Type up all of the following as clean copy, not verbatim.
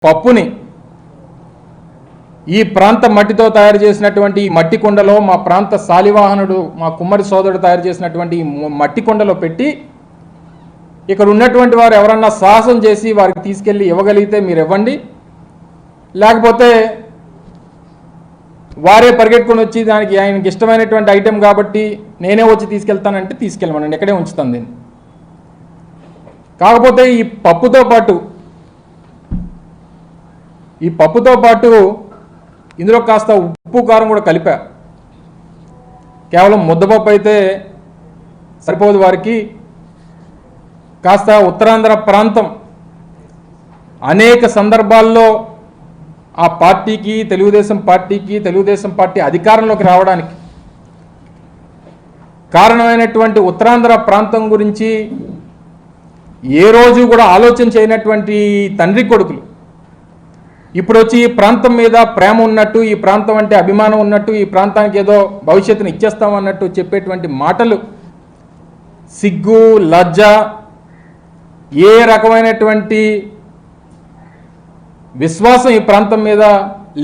పప్పుని ఈ ప్రాంత మట్టితో తయారు చేసినటువంటి మట్టి కుండలో మా ప్రాంత శాలివాహనుడు మా కుమ్మరి సోదరుడు తయారు చేసినటువంటి మట్టి కుండలో పెట్టి ఇక్కడ ఉన్నటువంటి వారు ఎవరన్నా సాహసం చేసి వారికి తీసుకెళ్ళి ఇవ్వగలిగితే మీరు ఇవ్వండి, లేకపోతే వారే పరిగెట్టుకొని వచ్చి దానికి ఆయనకి ఇష్టమైనటువంటి ఐటెం కాబట్టి నేనే వచ్చి తీసుకెళ్తానంటే తీసుకెళ్ళమనండి, ఎక్కడే ఉంచుతాను దీన్ని. కాకపోతే ఈ పప్పుతో పాటు ఇందులో కాస్త ఉప్పు కారం కూడా కలిపా. కేవలం ముద్దపప్పు అయితే సరిపోదు వారికి. కాస్త ఉత్తరాంధ్ర ప్రాంతం అనేక సందర్భాల్లో ఆ పార్టీకి తెలుగుదేశం పార్టీ అధికారంలోకి రావడానికి కారణమైనటువంటి ఉత్తరాంధ్ర ప్రాంతం గురించి ఏ రోజు కూడా ఆలోచన చేయనటువంటి తండ్రి కొడుకులు ఇప్పుడు వచ్చి ఈ ప్రాంతం మీద ప్రేమ ఉన్నట్టు, ఈ ప్రాంతం అంటే అభిమానం ఉన్నట్టు, ఈ ప్రాంతానికి ఏదో భవిష్యత్తును ఇచ్చేస్తామన్నట్టు చెప్పేటువంటి మాటలు సిగ్గు లజ్జ, ఏ రకమైనటువంటి విశ్వాసం ఈ ప్రాంతం మీద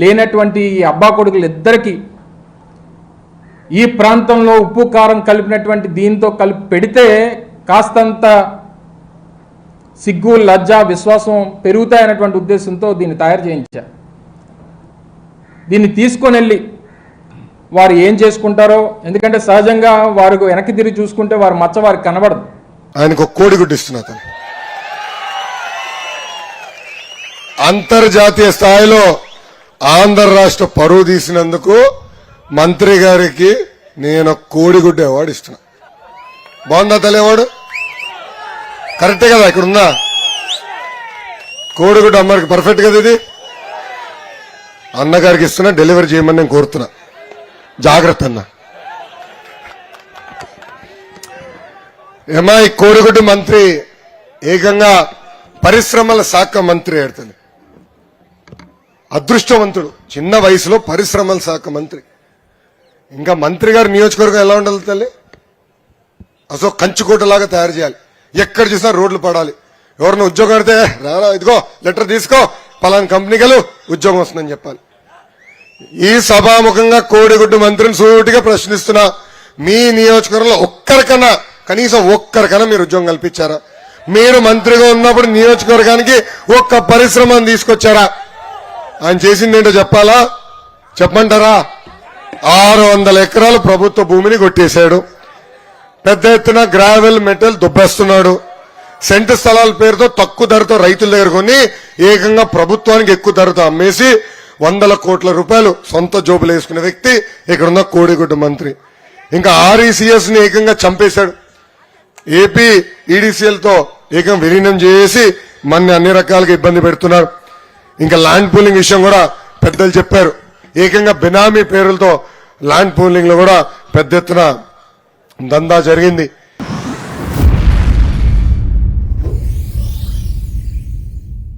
లేనటువంటి ఈ అబ్బా కొడుకులు ఇద్దరికీ ఈ ప్రాంతంలో ఉప్పు కారం కలిపినటువంటి దీంతో కలిపి పెడితే కాస్తంత సిగ్గు లజ్జ విశ్వాసం పెరుగుతాయనేటువంటి ఉద్దేశంతో దీన్ని తయారు చేయించారు. దీన్ని తీసుకొని వెళ్ళి వారు ఏం చేసుకుంటారో, ఎందుకంటే సహజంగా వారు వెనక్కి తిరిగి చూసుకుంటే వారి మచ్చ వారికి కనబడదు. ఆయనకు కోడిగుడ్డు ఇస్తున్నా. అంతర్జాతీయ స్థాయిలో ఆంధ్ర రాష్ట్ర పరువు తీసినందుకు మంత్రి గారికి నేను కోడిగుడ్డు అవార్డు ఇస్తున్నా. బాగుందా తల్లి అవార్డు? కరెక్టే కదా? ఇక్కడ ఉందా కోడిగుడ్డు అమ్మకి? పర్ఫెక్ట్ కదా ఇది? అన్నగారికి ఇస్తున్నా, డెలివరీ చేయమని నేను కోరుతున్నా. జాగ్రత్త అన్న. ఏమా ఈ కోడిగుడ్డు మంత్రి ఏకంగా పరిశ్రమల శాఖ మంత్రి ఆడుతుంది. అదృష్టవంతుడు, చిన్న వయసులో పరిశ్రమల శాఖ మంత్రి. ఇంకా మంత్రి గారి నియోజకవర్గం ఎలా ఉండాలి తల్లి? అసలు కంచుకోటలాగా తయారు చేయాలి. ఎక్కడ చూసినా రోడ్లు పడాలి. ఎవరిని ఉద్యోగం అడితే రారా ఇదిగో లెటర్ తీసుకో, పలానా కంపెనీకి వెళ్ళు, ఉద్యోగం వస్తుందని చెప్పాలి. ఈ సభాముఖంగా కోడిగుడ్డు మంత్రిని సూటిగా ప్రశ్నిస్తున్నా, మీ నియోజకవర్గంలో ఒక్కరికన్నా, కనీసం ఒక్కరికన్నా మీరు ఉద్యోగం కల్పించారా? మీరు మంత్రిగా ఉన్నప్పుడు నియోజకవర్గానికి ఒక్క పరిశ్రమను తీసుకొచ్చారా? ఆయన చేసింది ఏంటో చెప్పాలా? చెప్పమంటారా? 600 ఎకరాలు ప్రభుత్వ భూమిని కొట్టేశాడు. పెద్ద ఎత్తున గ్రావెల్ మెటల్ దుబ్బేస్తున్నాడు. సెంటు స్థలాల పేరుతో తక్కువ ధరతో రైతుల దగ్గర కొని ఏకంగా ప్రభుత్వానికి ఎక్కువ ధరతో అమ్మేసి 100 కోట్ల రూపాయలు సొంత జోబులు వేసుకునే వ్యక్తి ఇక్కడున్న కోడిగుడ్డు మంత్రి. ఇంకా ఆర్ఈసీఎస్ ని ఏకంగా చంపేశాడు. ఏపీ ఈడీసీఎల్తో ఏకంగా విలీనం చేసి మన అన్ని రకాలుగా ఇబ్బంది పెడుతున్నారు. ఇంకా ల్యాండ్ పూలింగ్ విషయం కూడా పెద్దలు చెప్పారు. ఏకంగా బినామీ పేరులతో ల్యాండ్ పూలింగ్ లో కూడా పెద్ద ఎత్తున దందా జరిగింది.